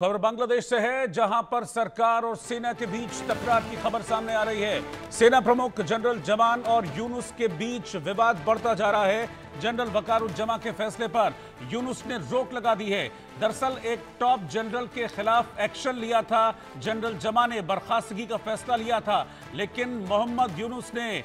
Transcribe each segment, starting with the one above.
खबर बांग्लादेश से है, जहां पर सरकार और सेना के बीच टकरार की खबर सामने आ रही है। सेना प्रमुख जनरल जमान और यूनुस के बीच विवाद बढ़ता जा रहा है। जनरल वकारुज्जमा के फैसले पर यूनुस ने रोक लगा दी है। दरअसल एक टॉप जनरल के खिलाफ एक्शन लिया था। जनरल जमा ने बर्खास्तगी का फैसला लिया था, लेकिन मोहम्मद यूनुस ने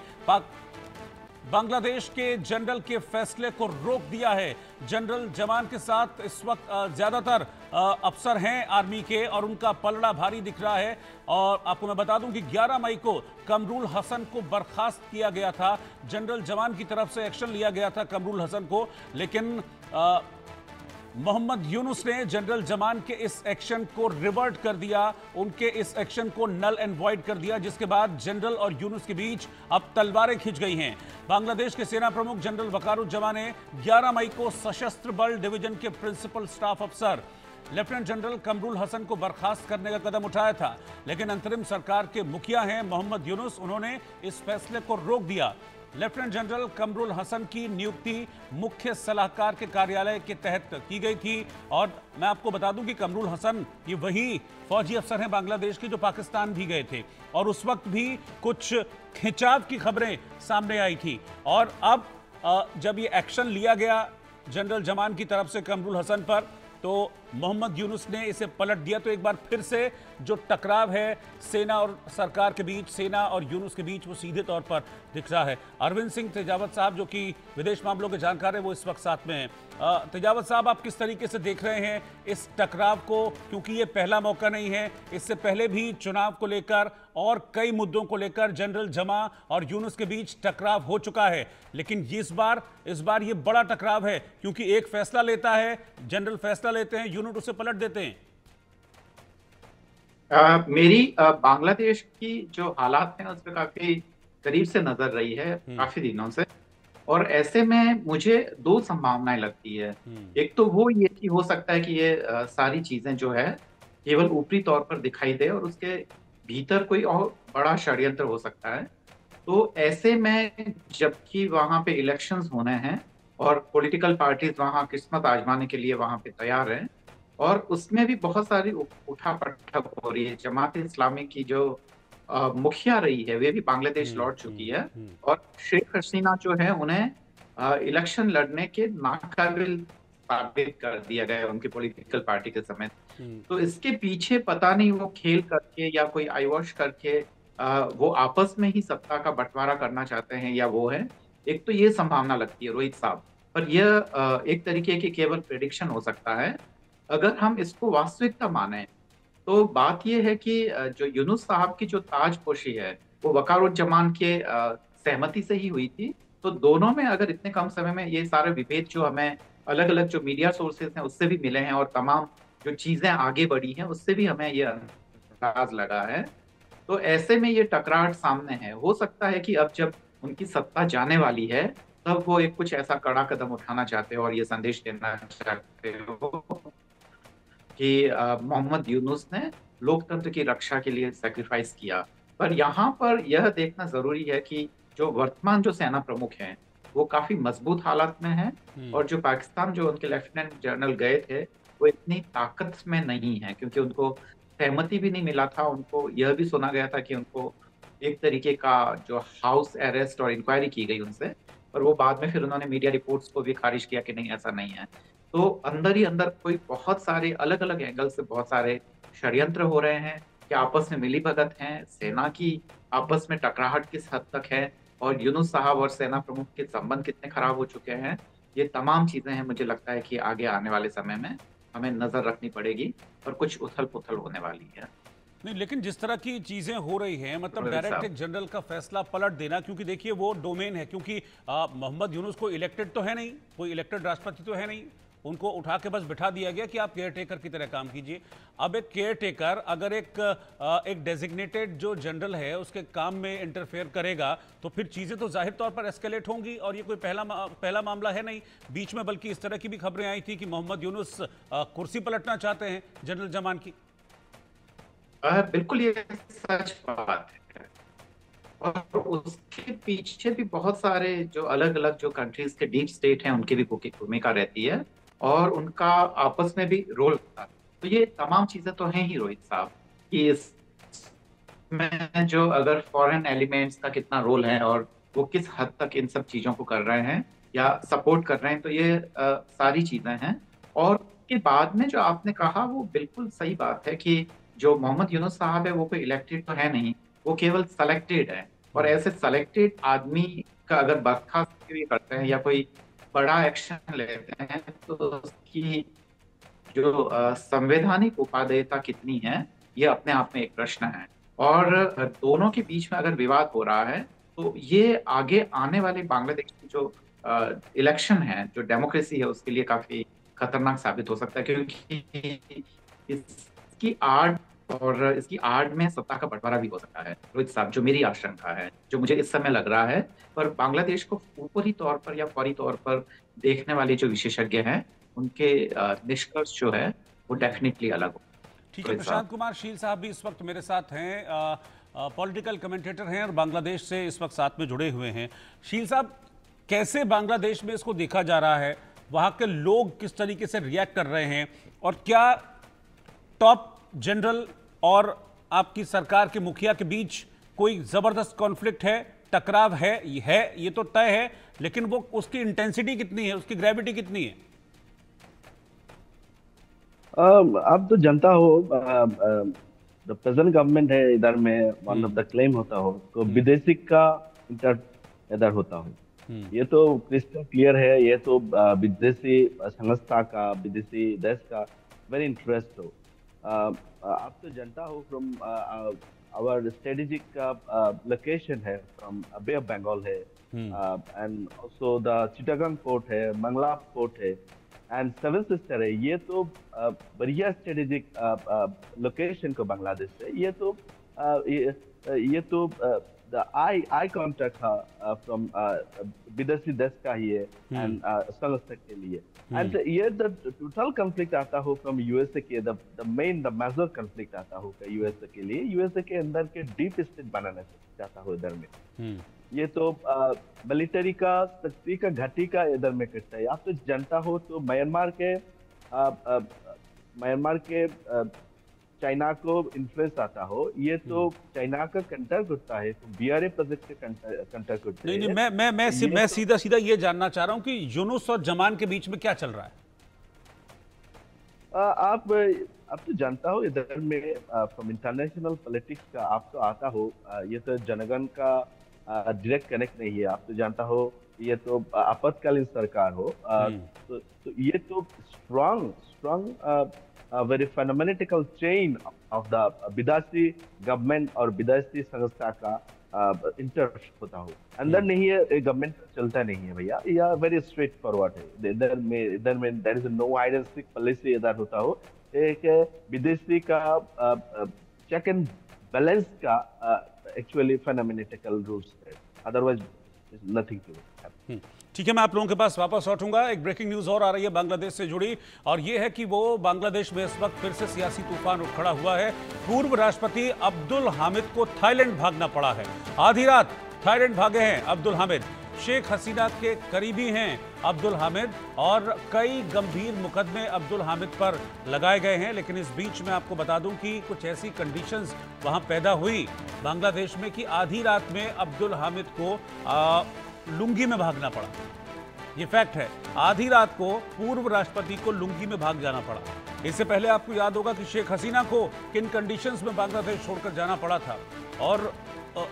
बांग्लादेश के जनरल के फैसले को रोक दिया है। जनरल जमान के साथ इस वक्त ज्यादातर अफसर हैं आर्मी के, और उनका पलड़ा भारी दिख रहा है। और आपको मैं बता दूं कि 11 मई को कमरुल हसन को बर्खास्त किया गया था। जनरल जमान की तरफ से एक्शन लिया गया था कमरुल हसन को, लेकिन मोहम्मद यूनुस ने जनरल जमान के इस एक्शन को रिवर्ट कर दिया, उनके इस एक्शन को नल एंड वॉइड कर दिया, जिसके बाद जनरल और यूनुस के बीच अब तलवारें खिंच गई हैं। बांग्लादेश के सेना प्रमुख जनरल वकारुज्जमा ने 11 मई को सशस्त्र बल डिवीजन के प्रिंसिपल स्टाफ अफसर लेफ्टिनेंट जनरल कमरुल हसन को बर्खास्त करने का कदम उठाया था, लेकिन अंतरिम सरकार के मुखिया हैं मोहम्मद यूनुस, उन्होंने इस फैसले को रोक दिया। लेफ्टिनेंट जनरल कमरुल हसन की नियुक्ति मुख्य सलाहकार के कार्यालय के तहत की गई थी। और मैं आपको बता दूं कि कमरुल हसन ये वही फौजी अफसर हैं बांग्लादेश के जो पाकिस्तान भी गए थे, और उस वक्त भी कुछ खिंचाव की खबरें सामने आई थी। और अब जब ये एक्शन लिया गया जनरल जमान की तरफ से कमरुल हसन पर, तो मोहम्मद यूनुस ने इसे पलट दिया। तो एक बार फिर से जो टकराव है सेना और सरकार के बीच, सेना और यूनुस के बीच, वो सीधे तौर पर दिख रहा है। अरविंद सिंह तेजावत साहब, जो कि विदेश मामलों के जानकार हैं, वो इस वक्त साथ में हैं। तेजावत साहब, आप किस तरीके से देख रहे हैं इस टकराव को, क्योंकि ये पहला मौका नहीं है, इससे पहले भी चुनाव को लेकर और कई मुद्दों को लेकर जनरल जमा और यूनुस के बीच टकराव हो चुका है, लेकिन इस बार ये बड़ा टकराव है, क्योंकि एक फैसला लेता है जनरल, फैसला लेते हैं, यूनुस उसे पलट देते हैं। मेरी बांग्लादेश की जो हालात हैं उस पर काफी करीब से नजर रही है काफी दिनों से, और ऐसे में मुझे दो संभावनाएं लगती है। एक तो वो ये कि हो सकता है कि ये सारी चीजें जो है केवल ऊपरी तौर पर दिखाई दे और उसके भीतर कोई और बड़ा षड्यंत्र हो सकता है। तो ऐसे में जबकि वहां पे इलेक्शंस होने हैं और पॉलिटिकल पार्टीज वहां किस्मत आजमाने के लिए वहां पे तैयार हैं, और उसमें भी बहुत सारी उठा पटक हो रही है। जमात इस्लामी की जो मुखिया रही है वे भी बांग्लादेश लौट चुकी है, और शेख हसीना जो है उन्हें इलेक्शन लड़ने के नाकाबिल साबित कर दिया गया है उनकी पॉलिटिकल पार्टी के समेत। तो इसके पीछे पता नहीं वो खेल करके या कोई आईवॉश करके वो आपस में ही सत्ता का बंटवारा करना चाहते हैं, या वो है। एक तो ये संभावना लगती है रोहित साहब, पर यह एक तरीके की केवल प्रेडिक्शन हो सकता है। अगर हम इसको वास्तविकता माने तो बात यह है कि जो यूनुस साहब की जो ताजपोशी है वो वकारुज्जमान के सहमति से ही हुई थी। तो दोनों में अगर इतने कम समय में ये सारे विभेद जो हमें अलग अलग जो मीडिया सोर्सेज हैं उससे भी मिले हैं, और तमाम जो चीजें आगे बढ़ी हैं उससे भी हमें ये अंदाज लगा है, तो ऐसे में ये टकराहट सामने है। हो सकता है कि अब जब उनकी सत्ता जाने वाली है तब वो एक कुछ ऐसा कड़ा कदम उठाना चाहते हो और ये संदेश देना चाहते हो कि मोहम्मद यूनुस ने लोकतंत्र की रक्षा के लिए सैक्रिफाइस किया। पर यहाँ पर यह देखना जरूरी है कि जो वर्तमान जो सेना प्रमुख हैं वो काफी मजबूत हालत में हैं, और जो पाकिस्तान जो उनके लेफ्टिनेंट जनरल गए थे वो इतनी ताकत में नहीं है, क्योंकि उनको सहमति भी नहीं मिला था। उनको यह भी सुना गया था कि उनको एक तरीके का जो हाउस अरेस्ट और इंक्वायरी की गई उनसे, और वो बाद में फिर उन्होंने मीडिया रिपोर्ट्स को भी खारिज किया कि नहीं, ऐसा नहीं है। तो अंदर ही अंदर कोई बहुत सारे अलग अलग एंगल से बहुत सारे षड्यंत्र हो रहे हैं कि आपस में मिलीभगत हैं, सेना की आपस में टकराहट किस हद तक है, और यूनुस साहब और सेना प्रमुख के संबंध कितने खराब हो चुके हैं। ये तमाम चीजें हैं, मुझे लगता है कि आगे आने वाले समय में हमें नजर रखनी पड़ेगी और कुछ उथल पुथल होने वाली है। नहीं, लेकिन जिस तरह की चीजें हो रही हैं, मतलब डायरेक्ट एक जनरल का फैसला पलट देना, क्योंकि देखिए वो डोमेन है, क्योंकि मोहम्मद यूनुस को इलेक्टेड तो है नहीं, कोई इलेक्टेड राष्ट्रपति तो है नहीं, उनको उठा के बस बिठा दिया गया कि आप केयर टेकर की तरह काम कीजिए। अब एक केयर टेकर अगर एक डेजिग्नेटेड जो जनरल है उसके काम में इंटरफेयर करेगा, तो फिर चीज़ें तो जाहिर तौर पर एस्केलेट होंगी, और ये कोई पहला मामला है नहीं बीच में, बल्कि इस तरह की भी खबरें आई थी कि मोहम्मद यूनुस कुर्सी पलटना चाहते हैं जनरल जमान की। बिल्कुल ये सच बात है, और उसके पीछे भी बहुत सारे जो अलग अलग जो कंट्रीज के डीप स्टेट हैं उनकी भी भूमिका रहती है, और उनका आपस में भी रोल था। तो ये तमाम चीजें तो हैं ही रोहित साहब, कि इसमें जो अगर फॉरेन एलिमेंट्स का कितना रोल है और वो किस हद तक इन सब चीजों को कर रहे हैं या सपोर्ट कर रहे हैं, तो ये सारी चीजें हैं। और के बाद में जो आपने कहा वो बिल्कुल सही बात है कि जो मोहम्मद यूनुस साहब है वो कोई इलेक्टेड तो है नहीं, वो केवल सेलेक्टेड है। और ऐसे सेलेक्टेड आदमी का अगर बर्खास्त भी करते हैं या कोई बड़ा एक्शन लेते हैं, तो उसकी जो संवैधानिक उपादेयता कितनी है, ये अपने आप में एक प्रश्न है। और दोनों के बीच में अगर विवाद हो रहा है, तो ये आगे आने वाले बांग्लादेश की जो इलेक्शन है, जो डेमोक्रेसी है, उसके लिए काफी खतरनाक साबित हो सकता है, क्योंकि इसकी आड़ और इसकी आड़ में सत्ता का बंटवारा भी हो सकता है रोहित साहब, जो मेरी आशंका है, जो मुझे इस समय लग रहा है। पर बांग्लादेश को ऊपरी तौर पर या फौरी तौर पर देखने वाले जो विशेषज्ञ हैं, उनके निष्कर्ष जो है वो डेफिनेटली अलग हो। ठीक है, रोहित साहब, प्रशांत कुमार शील साहब भी इस वक्त मेरे साथ हैं, पॉलिटिकल कमेंटेटर हैं और बांग्लादेश से इस वक्त साथ में जुड़े हुए हैं। शील साहब, कैसे बांग्लादेश में इसको देखा जा रहा है, वहाँ के लोग किस तरीके से रिएक्ट कर रहे हैं, और क्या टॉप जनरल और आपकी सरकार के मुखिया के बीच कोई जबरदस्त कॉन्फ्लिक्ट है, टकराव है? ये तो तय है, लेकिन वो उसकी इंटेंसिटी कितनी है, उसकी ग्रेविटी कितनी है? आप तो जनता हो, द प्रेजेंट गवर्नमेंट है इधर में, वन ऑफ द क्लेम होता हो तो विदेशी का इंटर इधर होता हो, ये तो क्रिस्टल क्लियर है। ये तो विदेशी संस्था का, विदेशी देश का वेरी इंटरेस्ट हो। आप तो जनता हो, फ्रॉम आवर स्ट्रेटेजिक लोकेशन है, फ्रॉम बे ऑफ बंगाल है, एंड ऑल्सो द चिटागंग पोर्ट है, मंगला पोर्ट है, एंड सेवन सिस्टर है। ये तो बढ़िया स्ट्रेटेजिक लोकेशन को बांग्लादेश है। ये तो द आई कॉन्ट्रैक्ट था फ्रॉम विदेशी देश का ही है, एंड संस्था के लिए। एंड ये द टोटल कॉन्फ्लिक्ट आता हो फ्रॉम यूएसए के, द मेजर कॉन्फ्लिक्ट आता हो यूएसए के लिए, यूएसए के अंदर के डीप स्टेट बनाना चाहता हो इधर में। ये तो मिलिट्री का, शक्ति का, घाटी का इधर में करता है। आप तो जनता हो तो म्यांमार के चाइना को इन्फ्लुएंस आता हो, ये तो चाइना का कंटर करता है, तो बीआरए प्रोजेक्ट के कंटर करते हैं। नहीं, मैं सीधा सीधा ये जानना चाह रहा हूं कि यूनुस और जमान के बीच में क्या चल रहा है? आप तो जानता हो इधर में फ्रॉम इंटरनेशनल पॉलिटिक्स का आप तो आता हो, ये तो जनगण का डायरेक्ट कनेक्ट नहीं है। आप तो जानता हो ये तो आपातकालीन सरकार हो, तो ये तो strong very fundamental chain of the विदेशी गवर्नमेंट और विदेशी संस्था का इंटरेस्ट होता हो। अंदर नहीं है, गवर्नमेंट चलता नहीं है भैया, यह वेरी स्ट्रेट फॉरवर्ड है। इधर में देयर इज नो आइडेंटिक पॉलिसी इधर होता हो। एक विदेशी का चेक एंड बैलेंस का एक्चुअली फंडामेंटल रूल्स है, अदरवाइज नथिंग टू। ठीक है, मैं आप लोगों के पास वापस लौटूंगा। एक ब्रेकिंग न्यूज और आ रही है बांग्लादेश से जुड़ी, और यह है कि वो बांग्लादेश में इस वक्त फिर से सियासी तूफान उठ खड़ा हुआ है। पूर्व राष्ट्रपति अब्दुल हामिद को थाईलैंड भागना पड़ा है। आधी रात थाईलैंड भागे हैं अब्दुल हामिद। शेख हसीना के करीबी हैं अब्दुल हामिद, और कई गंभीर मुकदमे अब्दुल हामिद पर लगाए गए हैं। लेकिन इस बीच में आपको बता दूं कि कुछ ऐसी कंडीशंस वहां पैदा हुई बांग्लादेश में कि आधी रात में अब्दुल हामिद को लुंगी में भागना पड़ा। ये फैक्ट है, आधी रात को पूर्व राष्ट्रपति को लुंगी में भाग जाना पड़ा। इससे पहले आपको याद होगा कि शेख हसीना को किन कंडीशंस में बांग्लादेश छोड़कर जाना पड़ा था, और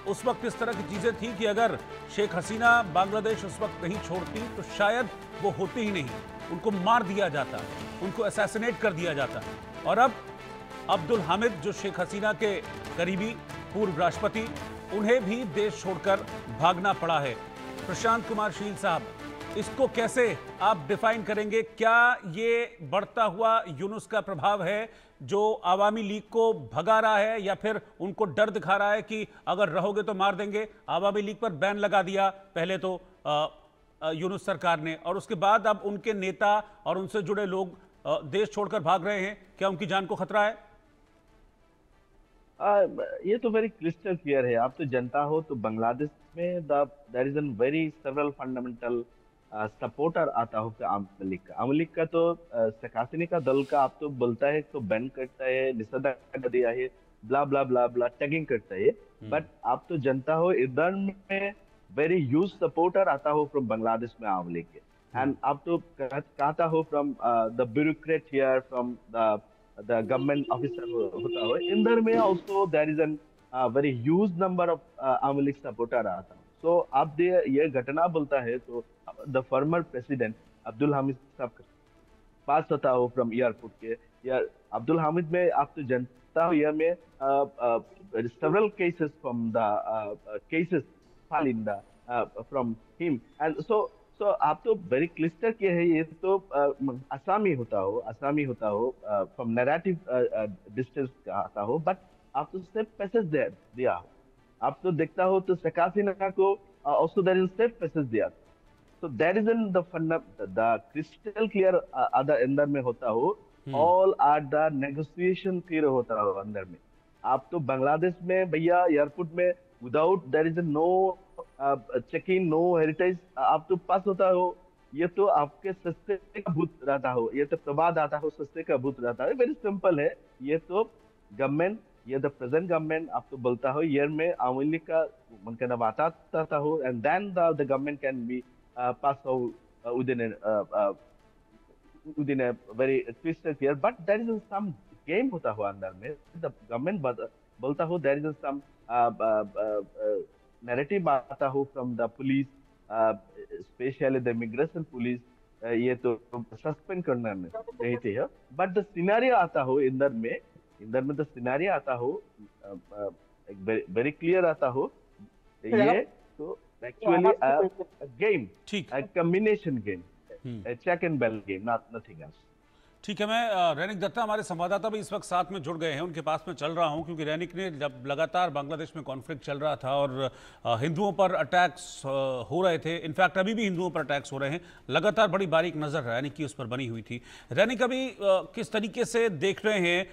उस वक्त इस तरह की चीजें थी कि अगर शेख हसीना बांग्लादेश उस वक्त नहीं छोड़ती तो शायद वो होती ही नहीं, उनको मार दिया जाता, उनको असैसिनेट कर दिया जाता। और अब अब्दुल हामिद, जो शेख हसीना के करीबी पूर्व राष्ट्रपति, उन्हें भी देश छोड़कर भागना पड़ा है। प्रशांत कुमार शील साहब, इसको कैसे आप डिफाइन करेंगे? क्या ये बढ़ता हुआ यूनुस का प्रभाव है जो आवामी लीग को भगा रहा है, या फिर उनको डर दिखा रहा है कि अगर रहोगे तो मार देंगे? आवामी लीग पर बैन लगा दिया पहले तो यूनुस सरकार ने, और उसके बाद अब उनके नेता और उनसे जुड़े लोग देश छोड़कर भाग रहे हैं। क्या उनकी जान को खतरा है? ये तो वेरी क्रिस्टल क्लियर है। आप तो जनता हो तो बांग्लादेश में there is an very several fundamental supporter आता हो फिर आवामी लीग का। आवामी लीग का तो शेख हसीना का दल का आप तो बोलता है तो बैन करता है, निषेधाज्ञा दिया है, ब्ला ब्ला ब्ला ब्ला टैगिंग करता है। बट आप तो जनता हो इधर में वेरी ह्यूज सपोर्टर आता हो फ्रॉम बांग्लादेश में आवामी लीग के। एंड आप तो कहता हो from the bureaucrat here, from the government officer होता हो, इधर में also there is an very huge number of Awami League supporter आता हो। सो आप ये घटना बोलता है तो the former president Abdul Hamid sahab पास होता हो फ्रॉम एयरपोर्ट के, या अब्दुल हामिद में आप तो जनता हो ईयर में several cases from the cases fall in the from him, and so आप तो वेरी क्लिस्टर किए है। ये तो आसामी होता हो फ्रॉम नैरेटिव डिस्टेंस का आता हो, बट आप तो सिर्फ पैसेज दिया हो। आप तो देखता हो तो शेख हसीना को also there is safe passage दिया। So that is in the crystal clear other अंदर में होता हो, all are the negotiation clear होता हो अंदर में। आप तो बांग्लादेश में भैया एयरपोर्ट में without there is no check in, no heritage आप तो पास होता हो। ये तो आपके सस्ते का भूत रहता हो, ये तो प्रवाद आता हो सस्ते का भूत रहता है। वेरी सिंपल है। ये तो गवर्नमेंट, ये द प्रेजेंट गवर्नमेंट आप तो बोलता हो ईयर में आवामी लीग का मन का नवाब आता हो, and then the government can be pass out within a very twisted fear, but there is some game होता हो अंदर में। the government बोलता हो there is some narrative आता हो from the police, especially the immigration police, ये तो सस्पेंड करना नहीं चाहिए। but the scenario आता हो इंदर में तो scenario आता हो एक very clear आता हो। ये तो actually a game, a combination game, a check and balance game, nothing else। ठीक है, मैं रैनिक दत्ता हमारे संवाददाता भी इस वक्त साथ में जुड़ गए हैं, उनके पास में चल रहा हूं, क्योंकि रैनिक ने जब लगातार बांग्लादेश में कॉन्फ्लिक्ट चल रहा था और हिंदुओं पर अटैक्स हो रहे थे, इनफैक्ट अभी भी हिंदुओं पर अटैक्स हो रहे हैं, लगातार बड़ी बारीक नज़र रैनिक की उस पर बनी हुई थी। रैनिक अभी किस तरीके से देख रहे हैं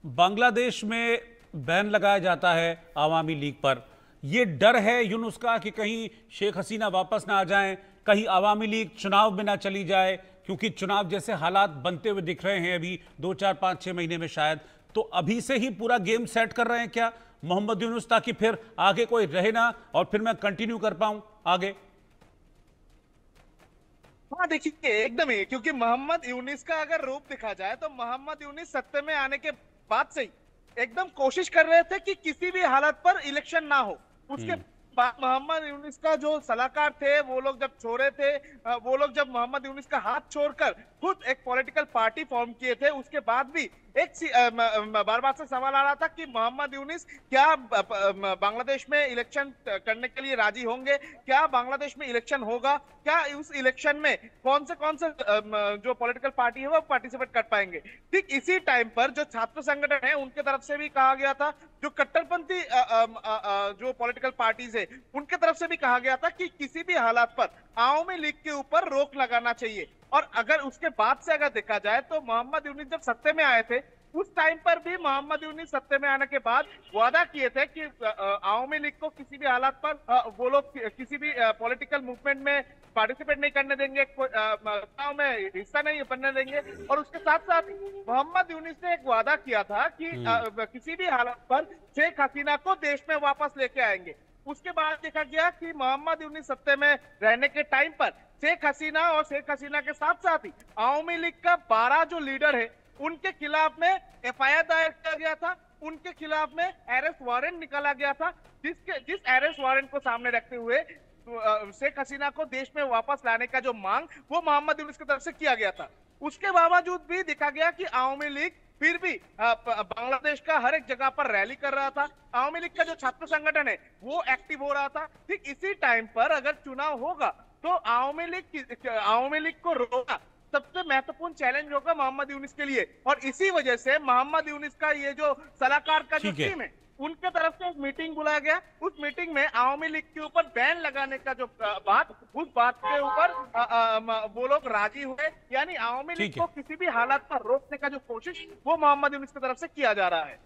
बांग्लादेश में बैन लगाया जाता है आवामी लीग पर, ये डर है यूनुस का कि कहीं शेख हसीना वापस ना आ जाएं, कहीं आवामी लीग चुनाव में ना चली जाए, क्योंकि चुनाव जैसे हालात बनते हुए दिख रहे हैं अभी 2, 4, 5, 6 महीने में शायद, तो अभी से ही पूरा गेम सेट कर रहे हैं क्या मोहम्मद यूनुस, ताकि फिर आगे कोई रहे ना और फिर मैं कंटिन्यू कर पाऊं आगे? हाँ देखिए, एकदम ही, क्योंकि मोहम्मद यूनुस का अगर रूप देखा जाए तो मोहम्मद यूनुस सत्ते में आने के बाद से ही एकदम कोशिश कर रहे थे कि किसी भी हालत पर इलेक्शन ना हो। उसके मोहम्मद यूनुस का जो सलाहकार थे वो लोग जब छोड़े थे, वो लोग जब मोहम्मद यूनुस का हाथ छोड़कर खुद एक पॉलिटिकल पार्टी फॉर्म किए थे, उसके बाद भी एक बार बार से सवाल आ रहा था कि मोहम्मद यूनुस क्या बांग्लादेश में इलेक्शन करने के लिए राजी होंगे, क्या बांग्लादेश में इलेक्शन होगा, क्या उस इलेक्शन में कौन से जो पॉलिटिकल पार्टी है वो पार्टिसिपेट कर पाएंगे। ठीक इसी टाइम पर जो छात्र संगठन है उनके तरफ से भी कहा गया था, जो कट्टरपंथी जो पॉलिटिकल पार्टीज है उनके तरफ से भी कहा गया था कि किसी भी हालात पर आवामी लीग के ऊपर रोक लगाना चाहिए। और अगर उसके बाद से अगर देखा जाए तो मोहम्मद यूनुस जब सत्ते में आए थे उस टाइम पर भी मोहम्मद यूनुस सत्ते में आने के बाद वादा किए थे कि आवामी लीग को किसी भी हालात पर वो लोग किसी भी पॉलिटिकल मूवमेंट में पार्टिसिपेट नहीं करने देंगे, चुनाव में हिस्सा नहीं बनने देंगे। और उसके साथ साथ मोहम्मद यूनुस ने एक वादा किया था कि किसी भी हालत पर शेख हसीना को देश में वापस लेके आएंगे। उसके बाद देखा गया कि मोहम्मद यूनुस सत्ते में रहने के टाइम पर शेख हसीना और शेख हसीना के साथ साथ ही आवामी लीग का 12 जो लीडर है उनके खिलाफ में एफआईआर दायर किया गया था, उनके खिलाफ में अरेस्ट वारंट निकाला गया था, जिस अरेस्ट वारंट को सामने रखते हुए शेख हसीना को देश में वापस लाने का जो मांग वो मोहम्मद यूनुस की तरफ से किया गया था। उसके बावजूद भी देखा गया कि आवामी लीग फिर भी बांग्लादेश का हर एक जगह पर रैली कर रहा था, आवामी लीग का जो छात्र संगठन है वो एक्टिव हो रहा था। ठीक इसी टाइम पर अगर चुनाव होगा तो आवामी लीग को रोकना सबसे महत्वपूर्ण चैलेंज होगा मोहम्मद यूनुस के लिए। और इसी वजह से मोहम्मद यूनुस का ये जो सलाहकार का जो टीम है उनके तरफ से एक मीटिंग बुलाया गया। उस मीटिंग में आवामी लीग के ऊपर बैन लगाने का जो उस बात के ऊपर वो लोग राजी हुए, यानी आवामी लीग को किसी भी हालात पर रोकने का जो कोशिश वो मोहम्मद यूनुस की तरफ से किया जा रहा है।